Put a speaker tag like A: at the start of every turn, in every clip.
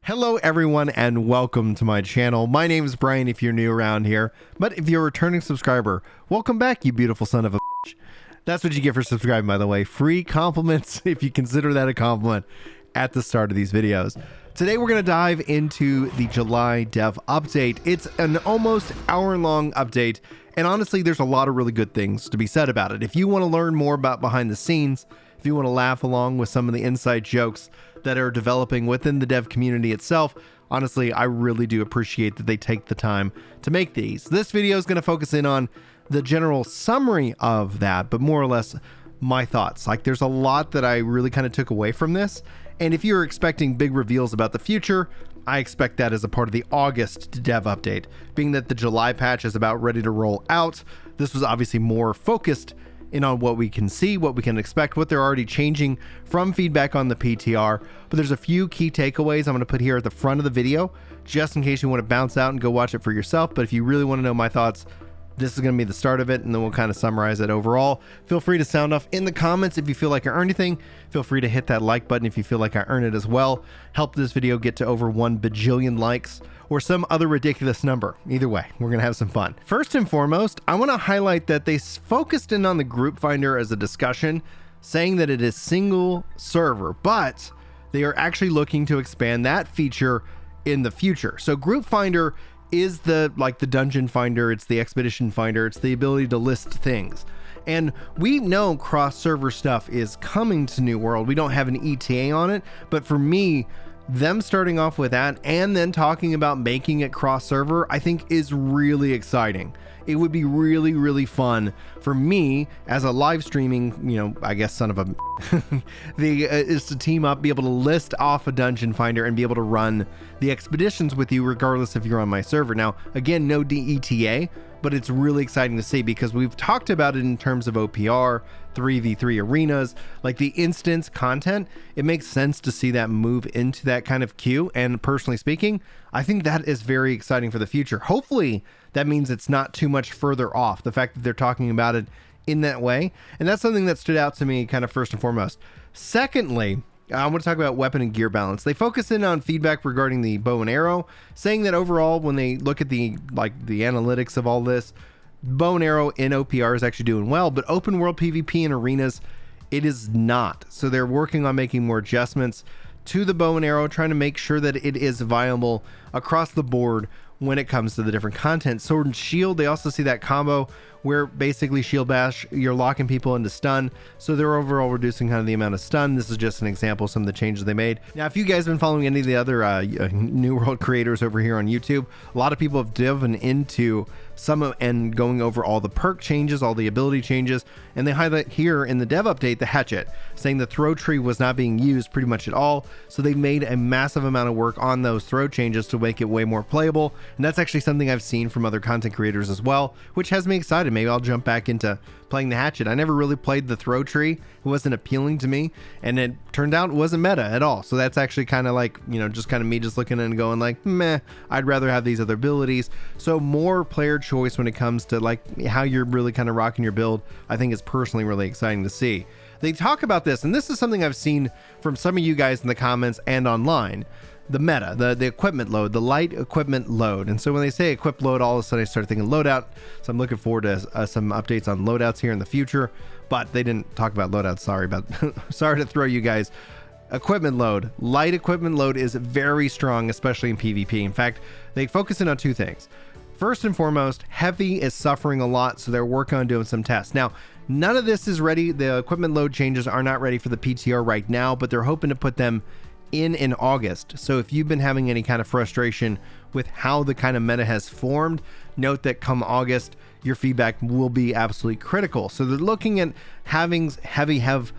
A: Hello everyone and welcome to my channel. My name is Brian if you're new around here, but if you're a returning subscriber, welcome back, you beautiful son of a bitch. That's what you get for subscribing, by the way. Free compliments, if you consider that a compliment, at the start of these videos. Today we're going to dive into the July dev update. It's an almost hour-long update, and honestly there's a lot of really good things to be said about it. If you want to learn more about behind the scenes, if you want to laugh along with some of the inside jokes that are developing within the dev community itself, honestly, I really do appreciate that they take the time to make these. This video is going to focus in on the general summary of that, but more or less my thoughts. Like, there's a lot that I really kind of took away from this, and if you're expecting big reveals about the future, I expect that as a part of the August dev update. Being that the July patch is about ready to roll out, this was obviously more focused in on what we can see, what we can expect, what they're already changing from feedback on the PTR. But there's a few key takeaways I'm going to put here at the front of the video, just in case you want to bounce out and go watch it for yourself. But if you really want to know my thoughts, this is going to be the start of it, and then we'll kind of summarize it overall. Feel free to sound off in the comments if you feel like I earned anything. Feel free to hit that like button if you feel like I earned it as well. Help this video get to over 1 bajillion likes or some other ridiculous number. Either way, we're going to have some fun. First and foremost, I want to highlight that they focused in on the group finder as a discussion, saying that it is single server, but they are actually looking to expand that feature in the future. So group finder is the dungeon finder, it's the expedition finder, it's the ability to list things. And we know cross server stuff is coming to New World. We don't have an ETA on it, but for me, them starting off with that and then talking about making it cross server, I think is really exciting. It would be really, really fun for me as a live streaming, I guess son of a is to team up, be able to list off a dungeon finder and be able to run the expeditions with you regardless if you're on my server. Now, again, no DETA, but it's really exciting to see because we've talked about it in terms of OPR, 3v3 arenas, like the instance content. It makes sense to see that move into that kind of queue. And personally speaking, I think that is very exciting for the future. Hopefully that means it's not too much further off, the fact that they're talking about it in that way. And that's something that stood out to me kind of first and foremost. Secondly, I want to talk about weapon and gear balance. They focus in on feedback regarding the bow and arrow, saying that overall, when they look at the analytics of all this, bow and arrow in OPR is actually doing well, but open world PvP and arenas, it is not. So they're working on making more adjustments to the bow and arrow, trying to make sure that it is viable across the board when it comes to the different content. Sword and shield, they also see that combo where basically shield bash, you're locking people into stun, so they're overall reducing kind of the amount of stun. This is just an example of some of the changes they made. Now, if you guys have been following any of the other New World creators over here on YouTube, a lot of people have driven into some and going over all the perk changes, all the ability changes, and they highlight here in the dev update the hatchet, saying the throw tree was not being used pretty much at all, so they made a massive amount of work on those throw changes to make it way more playable. And that's actually something I've seen from other content creators as well, which has me excited. Maybe I'll jump back into playing the hatchet. I never really played the throw tree. It wasn't appealing to me, and it turned out it wasn't meta at all. So that's actually kind of like, just kind of me just looking and going like, meh, I'd rather have these other abilities. So more player choice when it comes to like how you're really kind of rocking your build, I think is personally really exciting to see. They talk about this, and this is something I've seen from some of you guys in the comments and online. The meta, the equipment load, the light equipment load. And so when they say equip load, all of a sudden I start thinking loadout. So I'm looking forward to some updates on loadouts here in the future, but they didn't talk about loadouts. Sorry to throw you guys. Equipment load, light equipment load is very strong, especially in PvP. In fact, they focus in on two things. First and foremost, heavy is suffering a lot, so they're working on doing some tests. Now, none of this is ready. The equipment load changes are not ready for the PTR right now, but they're hoping to put them in August. So if you've been having any kind of frustration with how the kind of meta has formed, note that come August, your feedback will be absolutely critical. So they're looking at having heavy have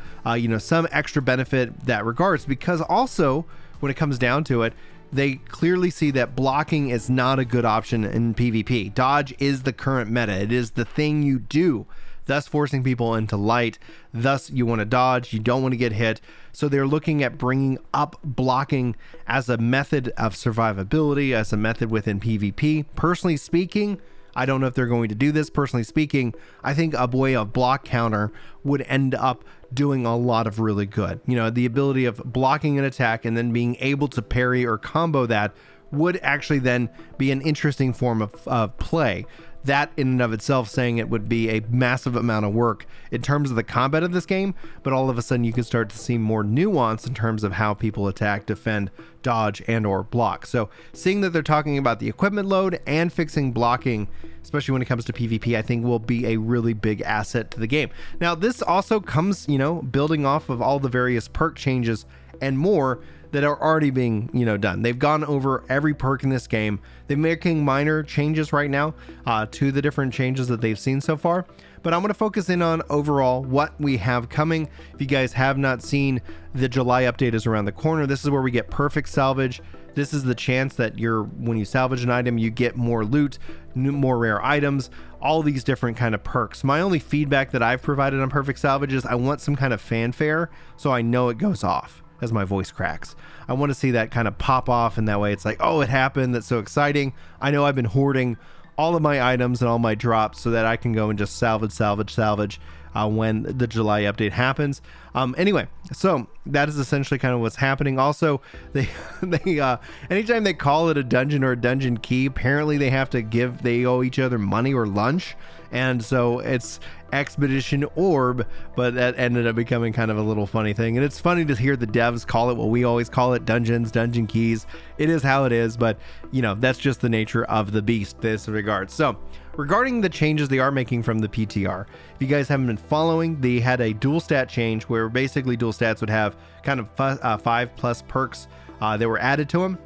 A: some extra benefit that regards, because also when it comes down to it, they clearly see that blocking is not a good option in PvP. Dodge is the current meta. It is the thing you do, thus forcing people into light. Thus you want to dodge, you don't want to get hit. So they're looking at bringing up blocking as a method of survivability, as a method within PvP. Personally speaking, I don't know if they're going to do this. Personally speaking, I think a way of block counter would end up doing a lot of really good. You know, the ability of blocking an attack and then being able to parry or combo that would actually then be an interesting form of play. That in and of itself saying it would be a massive amount of work in terms of the combat of this game, but all of a sudden you can start to see more nuance in terms of how people attack, defend, dodge, and or block. So seeing that they're talking about the equipment load and fixing blocking, especially when it comes to PvP, I think will be a really big asset to the game. Now this also comes, you know, building off of all the various perk changes and more that are already being, you know, done. They've gone over every perk in this game. They're making minor changes right now to the different changes that they've seen so far. But I'm going to focus in on overall what we have coming. If you guys have not seen, the July update is around the corner. This is where we get perfect salvage. This is the chance that when you salvage an item, you get more loot, more rare items, all these different kind of perks. My only feedback that I've provided on perfect salvage is I want some kind of fanfare so I know it goes off as my voice cracks. I want to see that kind of pop off, and that way it's like, oh, it happened. That's so exciting. I know I've been hoarding all of my items and all my drops so that I can go and just salvage when the July update happens. Anyway, so that is essentially kind of what's happening. Also, they anytime they call it a dungeon or a dungeon key, apparently they owe each other money or lunch. And so it's Expedition Orb, but that ended up becoming kind of a little funny thing. And it's funny to hear the devs call it what we always call it, dungeons, dungeon keys. It is how it is, but you know, that's just the nature of the beast in this regard. So regarding the changes they are making from the PTR, if you guys haven't been following, they had a dual stat change where basically dual stats would have kind of 5+ perks that were added to them.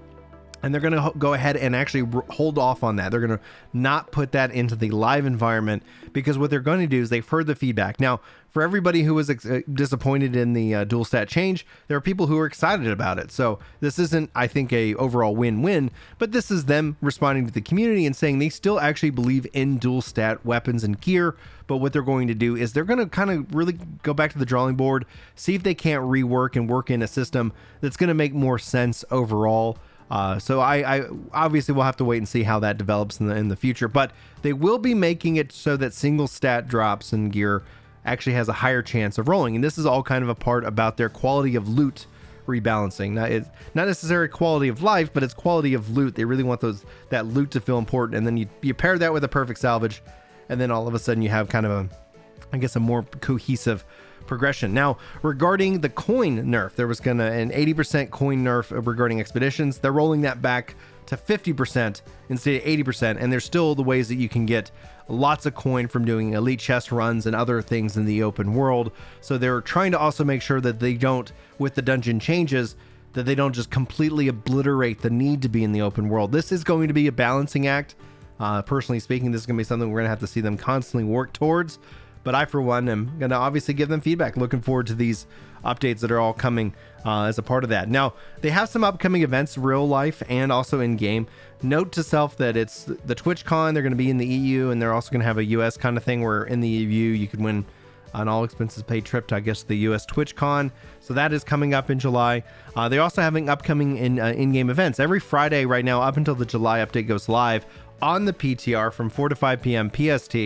A: And they're going to go ahead and actually hold off on that. They're going to not put that into the live environment, because what they're going to do is they've heard the feedback. Now, for everybody who was disappointed in the dual stat change, there are people who are excited about it. So this isn't, I think, a overall win-win, but this is them responding to the community and saying they still actually believe in dual stat weapons and gear. But what they're going to do is they're going to kind of really go back to the drawing board, see if they can't rework and work in a system that's going to make more sense overall. So I obviously will have to wait and see how that develops in the future, but they will be making it so that single stat drops and gear actually has a higher chance of rolling. And this is all kind of a part about their quality of loot rebalancing. Now, it's not necessarily quality of life, but it's quality of loot. They really want that loot to feel important. And then you pair that with a perfect salvage, and then all of a sudden you have kind of a more cohesive progression. Now, regarding the coin nerf, there was an 80% coin nerf regarding expeditions. They're rolling that back to 50% instead of 80%, and there's still the ways that you can get lots of coin from doing elite chest runs and other things in the open world. So they're trying to also make sure that they don't, with the dungeon changes, that they don't just completely obliterate the need to be in the open world. This is going to be a balancing act. Personally speaking, this is going to be something we're going to have to see them constantly work towards. But I, for one, am going to obviously give them feedback. Looking forward to these updates that are all coming as a part of that. Now, they have some upcoming events, real life and also in game. Note to self that it's the TwitchCon. They're going to be in the EU, and they're also going to have a US kind of thing where in the EU you could win an all expenses paid trip to, I guess, the US TwitchCon. So that is coming up in July. They're also having upcoming in-game events every Friday right now up until the July update goes live on the PTR from 4 to 5 p.m. PST.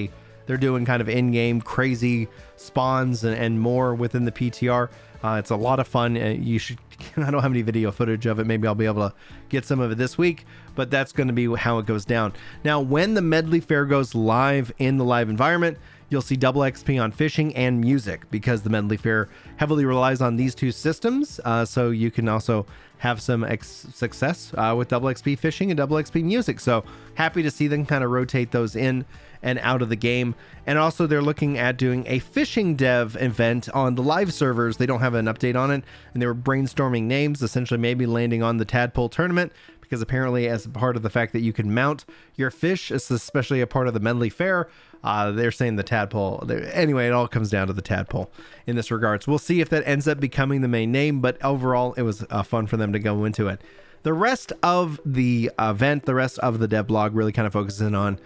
A: They're doing kind of in-game crazy spawns and more within the PTR. It's a lot of fun. You should. I don't have any video footage of it. Maybe I'll be able to get some of it this week, but that's going to be how it goes down. Now, when the Medley Fair goes live in the live environment, you'll see double XP on fishing and music, because the Medley Fair heavily relies on these two systems. So you can also have some success with double XP fishing and double XP music. So happy to see them kind of rotate those in and out of the game. And also they're looking at doing a fishing dev event on the live servers. They don't have an update on it, and they were brainstorming names, essentially maybe landing on the Tadpole tournament, because apparently as part of the fact that you can mount your fish, it's especially a part of the Medley Fair, they're saying the Tadpole. Anyway, it all comes down to the Tadpole in this regards. We'll see if that ends up becoming the main name, but overall it was fun for them to go into it. The rest of the event, the rest of the dev blog really kind of focuses on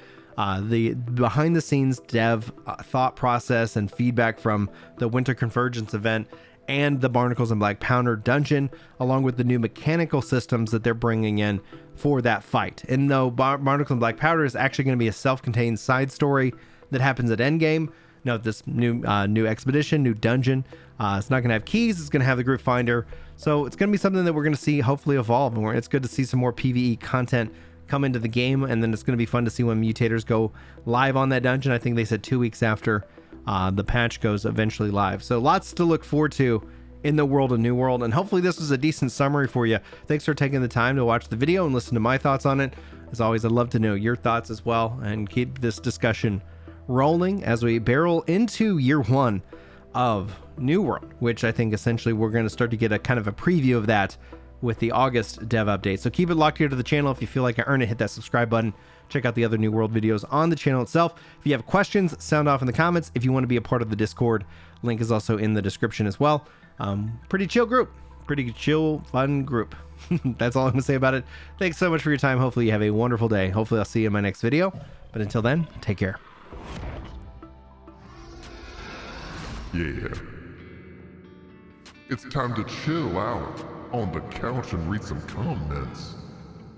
A: the behind the scenes dev thought process and feedback from the Winter Convergence event, and the Barnacles and Black Powder dungeon, along with the new mechanical systems that they're bringing in for that fight. And though Barnacles and Black Powder is actually going to be a self-contained side story that happens at Endgame, note this new expedition, new dungeon, it's not going to have keys, it's going to have the group finder. So it's going to be something that we're going to see hopefully evolve, and it's good to see some more PvE content come into the game. And then it's going to be fun to see when mutators go live on that dungeon. I think they said 2 weeks after the patch goes eventually live. So lots to look forward to in the world of New World, and hopefully this was a decent summary for you. Thanks for taking the time to watch the video and listen to my thoughts on it. As always, I'd love to know your thoughts as well, and keep this discussion rolling as we barrel into year 1 of New World, which I think essentially we're going to start to get a kind of a preview of that with the August dev update. So keep it locked here to the channel. If you feel like I earned it, hit that subscribe button. Check out the other New World videos on the channel itself. If you have questions, sound off in the comments. If you want to be a part of the Discord, link is also in the description as well. Pretty chill group, pretty chill, fun group. That's all I'm gonna say about it. Thanks so much for your time. Hopefully you have a wonderful day. Hopefully I'll see you in my next video. But until then, take care.
B: Yeah. It's time to chill out on the couch and read some comments.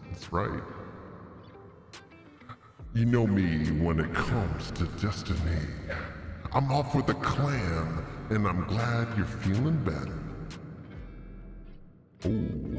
B: That's right. You know me when it comes to Destiny. I'm off with the clan, and I'm glad you're feeling better. Oh.